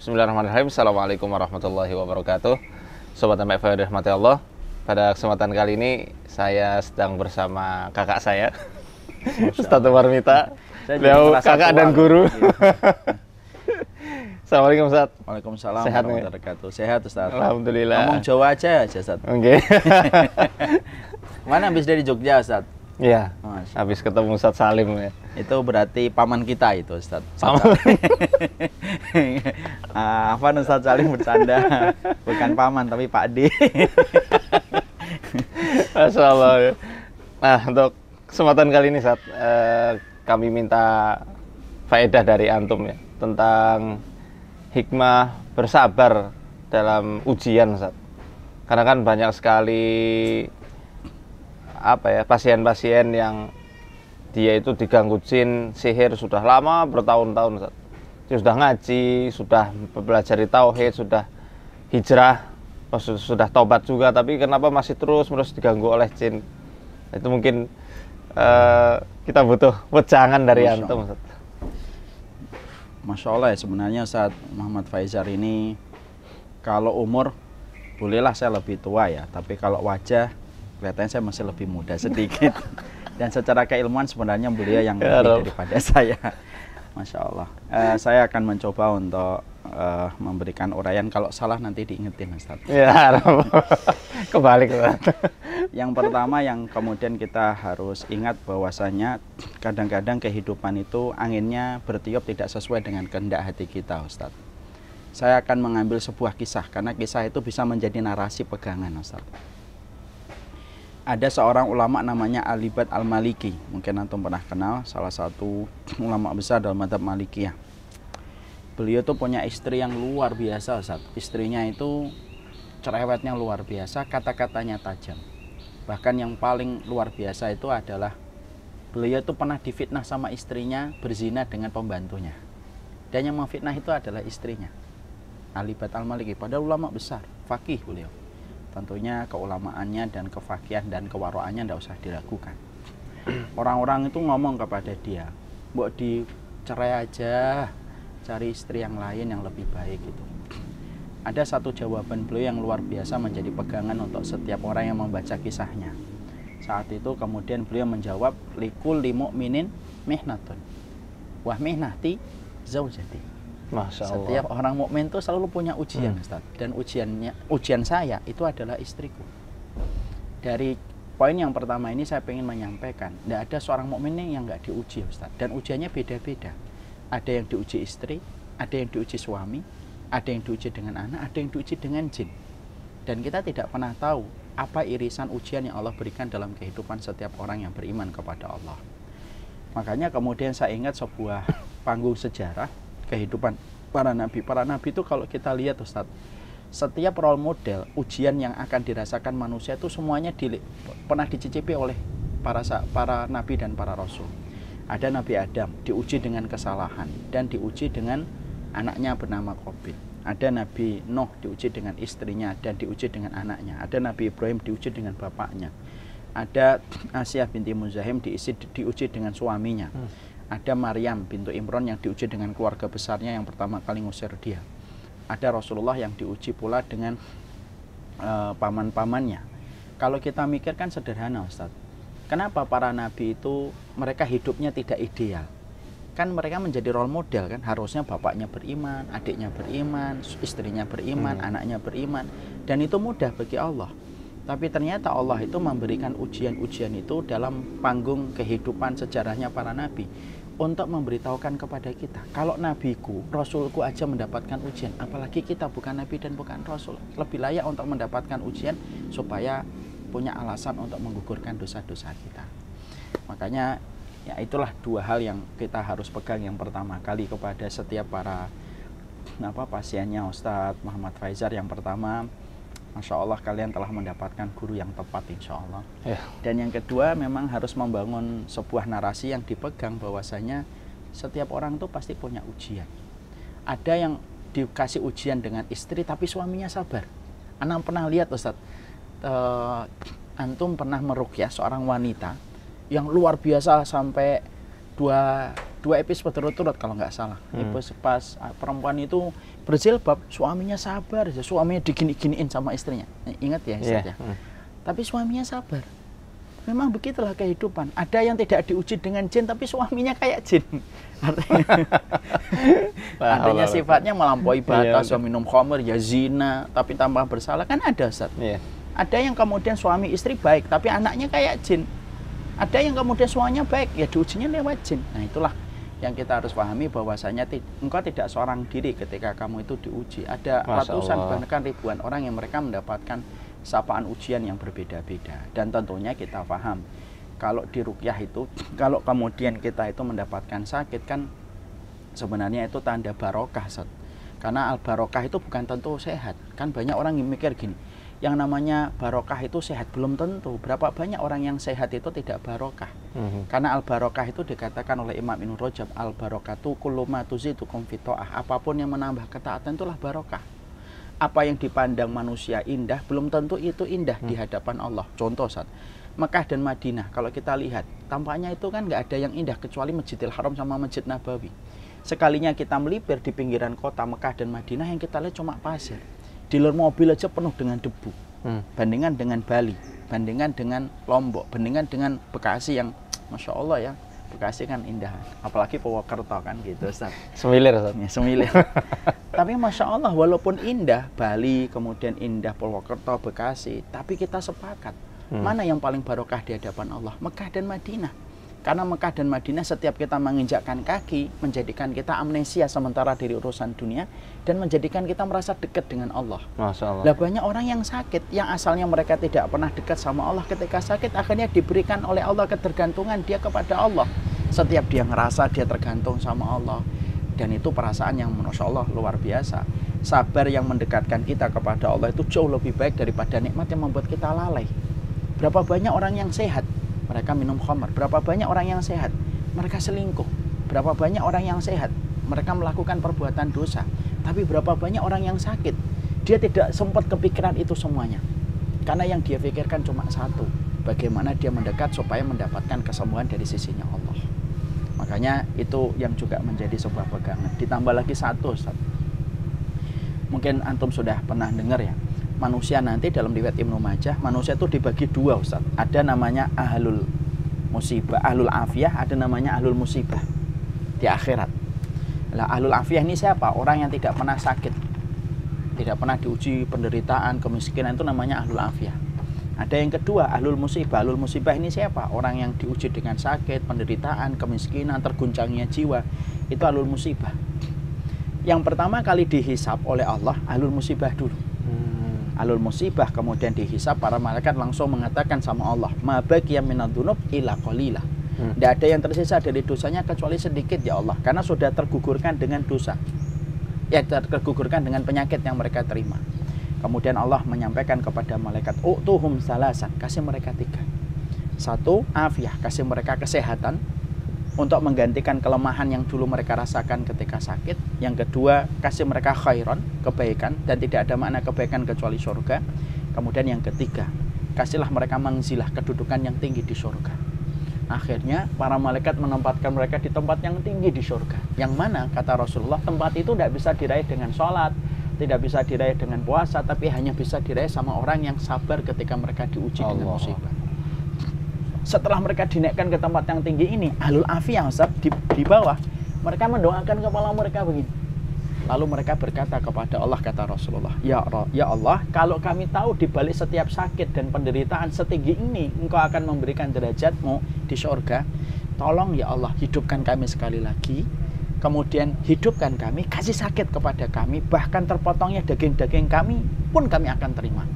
Bismillahirrahmanirrahim. Assalamualaikum warahmatullahi wabarakatuh. Sobat MFA rahmati Allah. Pada kesempatan kali ini saya sedang bersama kakak saya, Ustadz Umar Mita. Beliau kakak dan guru. Assalamualaikum Ustadz. Waalaikumsalam Sehat warahmatullahi wabarakatuh. Sehat Ustadz. Alhamdulillah. Ngomong Jawa aja Ustadz. Oke. Mana habis dari Jogja Ustadz? Iya. Masya. Habis ketemu Ustadz Salim ya. Itu berarti paman kita itu Ustadz. Paman. Apa Ustadz Salim bercanda? Bukan paman tapi Pak D. Masya Allah ya. Nah, untuk kesempatan kali ini Ustadz, kami minta faedah dari antum ya tentang hikmah bersabar dalam ujian Ustadz. Karena kan banyak sekali pasien-pasien yang dia itu diganggu jin, sihir sudah lama bertahun-tahun Ustadz. Dia sudah ngaji, sudah mempelajari tauhid, sudah hijrah, sudah taubat juga, tapi kenapa masih terus-menerus diganggu oleh jin? Itu mungkin kita butuh wejangan dari antum Ustadz. Masya Allah ya, sebenarnya Ustadz Muhammad Faizar ini kalau umur bolehlah saya lebih tua ya, tapi kalau wajah kelihatannya saya masih lebih muda sedikit. Dan secara keilmuan sebenarnya beliau yang lebih daripada saya. Masya Allah. Saya akan mencoba untuk memberikan uraian. Kalau salah nanti diingetin Ustaz. Ya, kebalik Ustaz. Yang pertama yang kemudian kita harus ingat bahwasanya kadang-kadang kehidupan itu anginnya bertiup tidak sesuai dengan kehendak hati kita Ustaz. Saya akan mengambil sebuah kisah karena kisah itu bisa menjadi narasi pegangan Ustaz. Ada seorang ulama namanya Alibat Al-Maliki. Mungkin antum pernah kenal, salah satu ulama besar dalam madzhab Malikiyah. Beliau tuh punya istri yang luar biasa Ustaz. Istrinya itu cerewetnya luar biasa, kata-katanya tajam. Bahkan yang paling luar biasa itu adalah beliau tuh pernah difitnah sama istrinya berzina dengan pembantunya. Dan yang memfitnah itu adalah istrinya. Alibat Al-Maliki, padahal ulama besar, faqih beliau. Tentunya keulamaannya dan kefakihan dan kewaroannya tidak usah diragukan. Orang-orang itu ngomong kepada dia, "Mbok dicerai aja, cari istri yang lain yang lebih baik." Gitu. Ada satu jawaban beliau yang luar biasa menjadi pegangan untuk setiap orang yang membaca kisahnya. Saat itu kemudian beliau menjawab, "Likulli mu'minin mihnatun wa mihnati zaujati." Masya Allah. Setiap orang mukmin itu selalu punya ujian Ustaz. Dan ujian saya itu adalah istriku. Dari poin yang pertama ini saya ingin menyampaikan, tidak ada seorang mukmin yang nggak diuji Ustaz. Dan ujiannya beda-beda. Ada yang diuji istri, ada yang diuji suami, ada yang diuji dengan anak, ada yang diuji dengan jin. Dan kita tidak pernah tahu apa irisan ujian yang Allah berikan dalam kehidupan setiap orang yang beriman kepada Allah. Makanya kemudian saya ingat sebuah panggung sejarah kehidupan para nabi. Para nabi itu kalau kita lihat Ustaz, setiap role model ujian yang akan dirasakan manusia itu semuanya pernah dicicipi oleh para nabi dan para rasul. Ada Nabi Adam diuji dengan kesalahan dan diuji dengan anaknya bernama Qabil. Ada Nabi Nuh diuji dengan istrinya dan diuji dengan anaknya. Ada Nabi Ibrahim diuji dengan bapaknya. Ada Asyah binti Muzahim diuji dengan suaminya. Ada Maryam bintu Imran yang diuji dengan keluarga besarnya yang pertama kali ngusir dia. Ada Rasulullah yang diuji pula dengan paman-pamannya. Kalau kita mikirkan sederhana Ustaz. Kenapa para nabi itu mereka hidupnya tidak ideal? Kan mereka menjadi role model kan. Harusnya bapaknya beriman, adiknya beriman, istrinya beriman, anaknya beriman. Dan itu mudah bagi Allah. Tapi ternyata Allah itu memberikan ujian-ujian itu dalam panggung kehidupan sejarahnya para nabi. Untuk memberitahukan kepada kita, kalau nabiku, rasulku aja mendapatkan ujian, apalagi kita bukan nabi dan bukan rasul. Lebih layak untuk mendapatkan ujian supaya punya alasan untuk menggugurkan dosa-dosa kita. Makanya ya itulah dua hal yang kita harus pegang. Yang pertama kali kepada setiap para pasiennya Ustadz Muhammad Faizar. Yang pertama, Masya Allah kalian telah mendapatkan guru yang tepat insya Allah. Ya. Dan yang kedua memang harus membangun sebuah narasi yang dipegang bahwasanya setiap orang tuh pasti punya ujian. Ada yang dikasih ujian dengan istri tapi suaminya sabar. Ana pernah lihat Ustadz, antum pernah meruqyah seorang wanita yang luar biasa sampai 2 2 episode berturut-turut kalau nggak salah. Pas perempuan itu berjilbab, suaminya sabar, suaminya digini-giniin sama istrinya. Ingat ya, Ustaz ya. Tapi suaminya sabar. Memang begitulah kehidupan. Ada yang tidak diuji dengan jin, tapi suaminya kayak jin. Artinya sifatnya melampaui batas, minum khamr, ya zina, tapi tanpa bersalah. Kan ada, Ustaz. Ada yang kemudian suami istri baik, tapi anaknya kayak jin. Ada yang kemudian suaminya baik, ya diujinya lewat jin. Nah itulah yang kita harus pahami, bahwasanya engkau tidak seorang diri ketika kamu itu diuji. Ada ratusan bahkan ribuan orang yang mereka mendapatkan sapaan ujian yang berbeda-beda. Dan tentunya kita paham, kalau di ruqyah itu, kalau kemudian kita itu mendapatkan sakit, kan sebenarnya itu tanda barokah, Ustaz. Karena al-barokah itu bukan tentu sehat. Kan banyak orang yang mikir gini, yang namanya barokah itu sehat, belum tentu. Berapa banyak orang yang sehat itu tidak barokah. Karena al-barokah itu dikatakan oleh Imam Ibnu Rajab, al-barokatu kullu ma tuzidukum fi ta'ah. Apapun yang menambah ketaatan itulah barokah. Apa yang dipandang manusia indah, belum tentu itu indah di hadapan Allah. Contoh, Ustaz, Mekah dan Madinah, kalau kita lihat, tampaknya itu kan nggak ada yang indah kecuali Masjidil Haram sama Masjid Nabawi. Sekalinya kita melipir di pinggiran kota Mekah dan Madinah, yang kita lihat cuma pasir. Di luar mobil aja penuh dengan debu. Bandingan dengan Bali, bandingan dengan Lombok, bandingan dengan Bekasi yang Masya Allah ya, Bekasi kan indah, apalagi Purwokerto kan gitu, Ustaz. Semilir, Ustaz. Ya, semilir. Tapi Masya Allah, walaupun indah Bali, kemudian indah Purwokerto, Bekasi, tapi kita sepakat, mana yang paling barokah di hadapan Allah? Mekah dan Madinah. Karena Mekah dan Madinah setiap kita menginjakkan kaki, menjadikan kita amnesia sementara dari urusan dunia, dan menjadikan kita merasa dekat dengan Allah. Masya Allah. Lah banyak orang yang sakit, yang asalnya mereka tidak pernah dekat sama Allah, ketika sakit akhirnya diberikan oleh Allah ketergantungan dia kepada Allah. Setiap dia ngerasa dia tergantung sama Allah. Dan itu perasaan yang Masya Allah luar biasa. Sabar yang mendekatkan kita kepada Allah itu jauh lebih baik daripada nikmat yang membuat kita lalai. Berapa banyak orang yang sehat, mereka minum khamr. Berapa banyak orang yang sehat, mereka selingkuh. Berapa banyak orang yang sehat, mereka melakukan perbuatan dosa. Tapi berapa banyak orang yang sakit, dia tidak sempat kepikiran itu semuanya. Karena yang dia pikirkan cuma satu, bagaimana dia mendekat supaya mendapatkan kesembuhan dari sisinya Allah. Makanya itu yang juga menjadi sebuah pegangan. Ditambah lagi satu, Ustaz. Mungkin antum sudah pernah dengar ya, manusia nanti dalam riwayat Ibnu Majah, manusia itu dibagi dua, Ustaz. Ada namanya ahlul musibah, ahlul afiyah, ada namanya ahlul musibah di akhirat. Lah ahlul afiyah ini siapa? Orang yang tidak pernah sakit, tidak pernah diuji penderitaan, kemiskinan, itu namanya ahlul afiyah. Ada yang kedua, ahlul musibah. Ahlul musibah ini siapa? Orang yang diuji dengan sakit, penderitaan, kemiskinan, terguncangnya jiwa. Itu ahlul musibah. Yang pertama kali dihisab oleh Allah, ahlul musibah dulu. Ahlul musibah kemudian dihisab, para malaikat langsung mengatakan sama Allah, ma baqiya minadz-dzunub illa qalila. Tidak ada yang tersisa dari dosanya kecuali sedikit ya Allah, karena sudah tergugurkan dengan dosa. Ya, tergugurkan dengan penyakit yang mereka terima. Kemudian Allah menyampaikan kepada malaikat, u'tuhum salasan, kasih mereka 3. 1, afiyah, kasih mereka kesehatan untuk menggantikan kelemahan yang dulu mereka rasakan ketika sakit. Yang kedua, kasih mereka khairon, kebaikan, dan tidak ada makna kebaikan kecuali surga. Kemudian yang ketiga, kasihlah mereka manzilah, kedudukan yang tinggi di surga. Akhirnya para malaikat menempatkan mereka di tempat yang tinggi di surga. Yang mana, kata Rasulullah, tempat itu tidak bisa diraih dengan sholat, tidak bisa diraih dengan puasa, tapi hanya bisa diraih sama orang yang sabar ketika mereka diuji dengan musibah. Setelah mereka dinaikkan ke tempat yang tinggi ini, ahlul afiyah, Ustaz, di bawah, mereka mendoakan kepala mereka begini. Lalu mereka berkata kepada Allah, kata Rasulullah, ya Allah, kalau kami tahu di balik setiap sakit dan penderitaan setinggi ini, Engkau akan memberikan derajatmu di surga, tolong ya Allah, hidupkan kami sekali lagi. Kemudian hidupkan kami, kasih sakit kepada kami, bahkan terpotongnya daging-daging kami pun kami akan terima,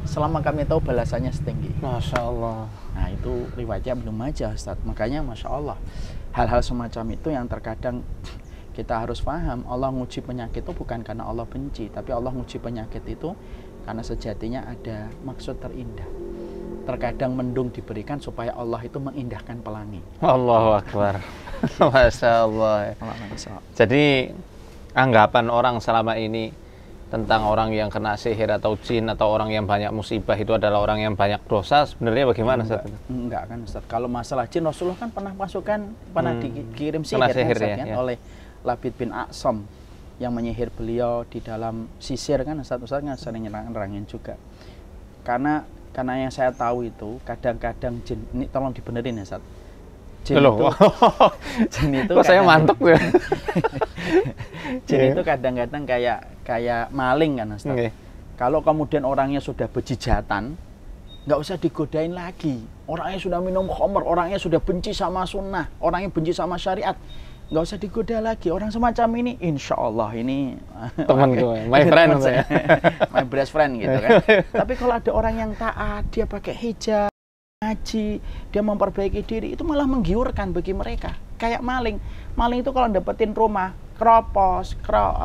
selama kami tahu balasannya setinggi. Masya Allah. Nah itu riwayatnya belum aja, Ustaz. Makanya Masya Allah, hal-hal semacam itu yang terkadang kita harus paham. Allah nguji penyakit itu bukan karena Allah benci, tapi Allah nguji penyakit itu karena sejatinya ada maksud terindah. Terkadang mendung diberikan supaya Allah itu mengindahkan pelangi. Allahu Akbar. Masya Allah. Jadi anggapan orang selama ini tentang orang yang kena sihir atau jin atau orang yang banyak musibah itu adalah orang yang banyak dosa, sebenarnya bagaimana Ustaz? Enggak kan Ustaz. Kalau masalah jin, Rasulullah kan pernah dikirim Kena sihir, sihir kan, ya, Ustaz, ya. oleh Labid bin A'sam yang menyihir beliau di dalam sisir kan Ustaz kan sering nyerang-nyerangin juga. Karena yang saya tahu itu kadang-kadang jin, ini tolong dibenerin ya Ustaz. Jin itu kok saya mantuk ya. Jin itu kadang-kadang kayak maling kan Ustaz. Okay. Kalau kemudian orangnya sudah bejijatan, nggak usah digodain lagi. Orangnya sudah minum khamr, orangnya sudah benci sama sunnah, orangnya benci sama syariat, nggak usah digoda lagi. Orang semacam ini, insya Allah ini temanku, my friend saya, my best friend gitu kan. Tapi kalau ada orang yang taat, dia pakai hijab, ngaji, dia memperbaiki diri, itu malah menggiurkan bagi mereka. Kayak maling itu kalau dapetin rumah keropos,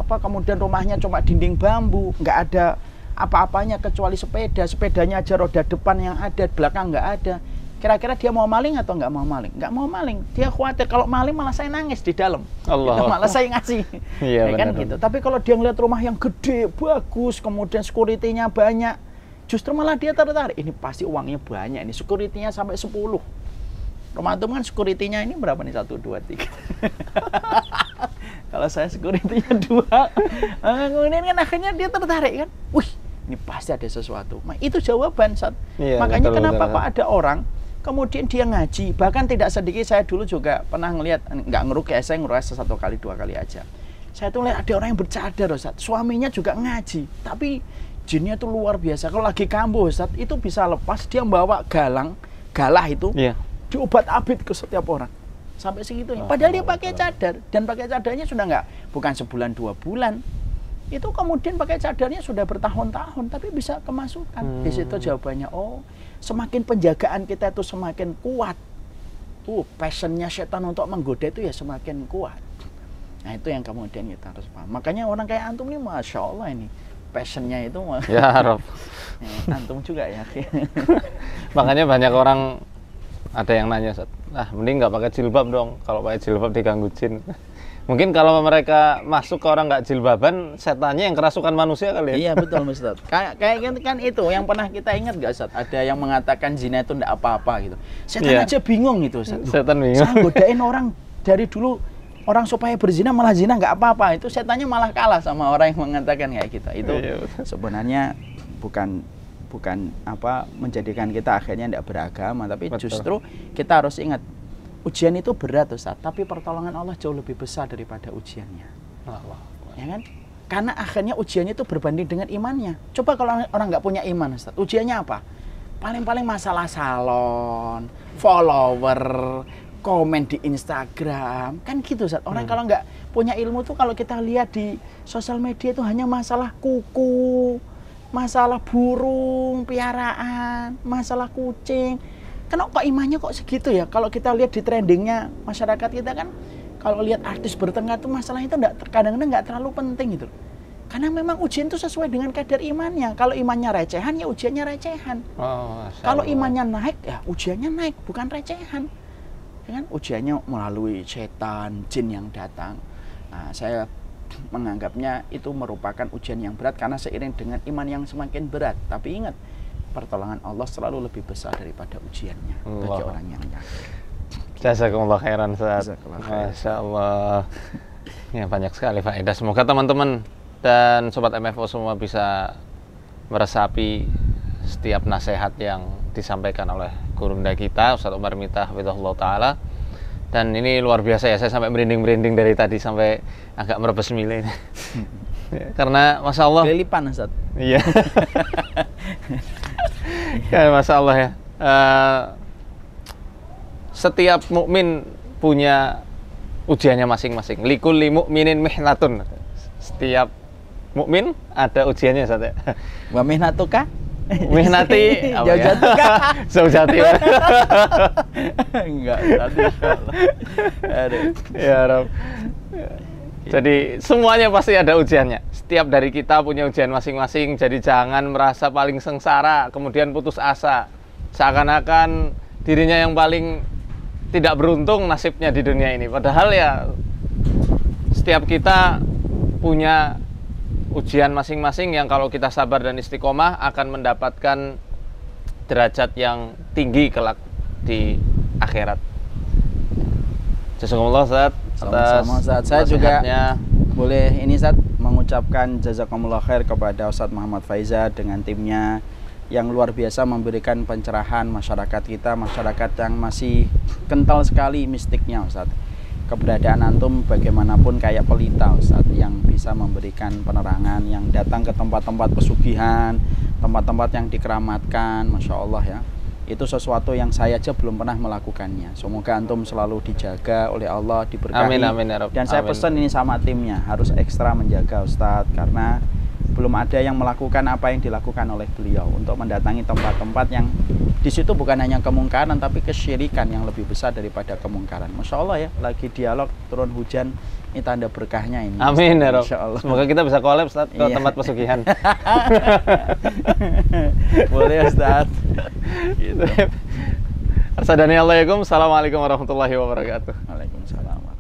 kemudian rumahnya cuma dinding bambu, nggak ada apa-apanya kecuali sepedanya aja roda depan yang ada, belakang nggak ada. Kira-kira dia mau maling atau nggak mau maling? Nggak mau maling. Dia khawatir kalau maling malah saya nangis di dalam. Allah. Malah saya ngasih. Iya, ya kan gitu. Tapi kalau dia ngeliat rumah yang gede, bagus, kemudian security-nya banyak, justru malah dia tertarik. Ini pasti uangnya banyak. Ini security-nya sampai 10. Rumah itu kan security-nya ini berapa nih? 1, 2, 3. Kalau saya security-nya 2. Kemudian kan akhirnya dia tertarik kan. Wih, ini pasti ada sesuatu. Nah, itu jawaban Ustaz. Iya, makanya betul, kenapa betul. Pak ada orang kemudian dia ngaji, bahkan tidak sedikit. Saya dulu juga pernah ngelihat, nggak ngeruqyah, saya ngeruqyah 1 kali 2 kali aja. Saya tuh lihat ada orang yang bercadar Ustaz, suaminya juga ngaji, tapi jinnya tuh luar biasa. Kalau lagi kambuh Ustaz, itu bisa lepas, dia membawa galah itu, Iya. diobat abid ke setiap orang. Sampai segitunya. Padahal dia pakai cadar, dan pakai cadarnya sudah bukan sebulan 2 bulan. Itu kemudian pakai cadarnya sudah bertahun-tahun, tapi bisa kemasukan. Di situ jawabannya, oh, semakin penjagaan kita itu semakin kuat. Passionnya setan untuk menggoda itu ya semakin kuat. Nah, itu yang kemudian kita harus paham. Makanya orang kayak antum ini, Masya Allah ini, passionnya itu. Ya Rob. Antum juga ya. Makanya banyak orang ada yang nanya, mending nggak pakai jilbab dong. Kalau pakai jilbab diganggu jin. Mungkin kalau mereka masuk ke orang nggak jilbaban, setannya yang kerasukan manusia kali ya? Iya betul Ustaz. Kayak kan itu yang pernah kita ingat nggak Ustaz? Ada yang mengatakan zina itu nggak apa-apa gitu. Setan aja bingung gitu Ustaz. Setan bingung. Saya godain orang dari dulu, orang supaya berzina malah zina nggak apa-apa. Itu setannya malah kalah sama orang yang mengatakan kayak gitu. Itu sebenarnya bukan menjadikan kita akhirnya tidak beragama, tapi justru kita harus ingat, ujian itu berat Ustaz, tapi pertolongan Allah jauh lebih besar daripada ujiannya. Ya kan? Karena akhirnya ujiannya itu berbanding dengan imannya. Coba kalau orang nggak punya iman Ustaz, ujiannya apa? Paling-paling masalah salon, follower, komen di Instagram, kan gitu Ustaz. Orang kalau nggak punya ilmu tuh, kalau kita lihat di sosial media itu hanya masalah kuku, masalah burung piaraan, masalah kucing. Kenapa kok imannya kok segitu ya? Kalau kita lihat di trendingnya masyarakat kita kan, kalau lihat artis bertengkar tuh masalahnya itu kadang-kadang nggak terlalu penting gitu. Karena memang ujian itu sesuai dengan kadar imannya. Kalau imannya recehan ya ujiannya recehan. Kalau imannya naik ya ujiannya naik, bukan recehan. Ya kan? Ujiannya melalui setan, jin yang datang. Nah, saya menganggapnya itu merupakan ujian yang berat karena seiring dengan iman yang semakin berat. Tapi ingat, pertolongan Allah selalu lebih besar daripada ujiannya bagi orang yang yakin. Jazakumullah khairan Ustaz. Masya Allah. Ya, banyak sekali faedah. Semoga teman-teman dan sobat MFO semua bisa meresapi setiap nasihat yang disampaikan oleh gurunda kita Ustaz Umar Mitah hafizahullah taala. Dan ini luar biasa ya, saya sampai merinding-merinding dari tadi sampai agak merebes mile ini. Karena Masya Allah. Kelilipan Ustaz. Iya. Ya, Masya Allah ya. Setiap mukmin punya ujiannya masing-masing. Likulli mu'minin mihnatun. Setiap mukmin ada ujiannya Ustaz ya. Wa mihnatuka? Mihnati apa ya? Zaujati. Enggak, insyaallah. Aduh. Ya Rob. Jadi semuanya pasti ada ujiannya. Setiap dari kita punya ujian masing-masing. Jadi jangan merasa paling sengsara, kemudian putus asa. Seakan-akan dirinya yang paling tidak beruntung nasibnya di dunia ini. Padahal ya setiap kita punya ujian masing-masing yang kalau kita sabar dan istiqomah akan mendapatkan derajat yang tinggi kelak di akhirat. Jazakumullah Ustaz atas Ustaz. Saya juga nasihatnya. boleh ini Ustaz mengucapkan jazakumullah khair kepada Ustaz Muhammad Faizal dengan timnya yang luar biasa memberikan pencerahan masyarakat kita, masyarakat yang masih kental sekali mistiknya Ustaz. Keberadaan antum bagaimanapun kayak pelita Ustaz yang bisa memberikan penerangan, yang datang ke tempat-tempat pesugihan, tempat-tempat yang dikeramatkan, Masya Allah ya. Itu sesuatu yang saya aja belum pernah melakukannya. Semoga antum selalu dijaga oleh Allah, diberkahi. Amin, amin, ya Rabb. Dan saya Amin. pesan ini sama timnya, harus ekstra menjaga Ustadz, karena belum ada yang melakukan apa yang dilakukan oleh beliau untuk mendatangi tempat-tempat yang di situ bukan hanya kemungkaran tapi kesyirikan yang lebih besar daripada kemungkaran. Masya Allah ya, lagi dialog turun hujan, ini tanda berkahnya ini. Amin ya Rabb. Masya Allah. Semoga kita bisa collab Ustaz ke Iya. tempat pesugihan. Boleh Ustadz. Gitu. Arsadani Assalamualaikum warahmatullahi wabarakatuh. Waalaikumsalam.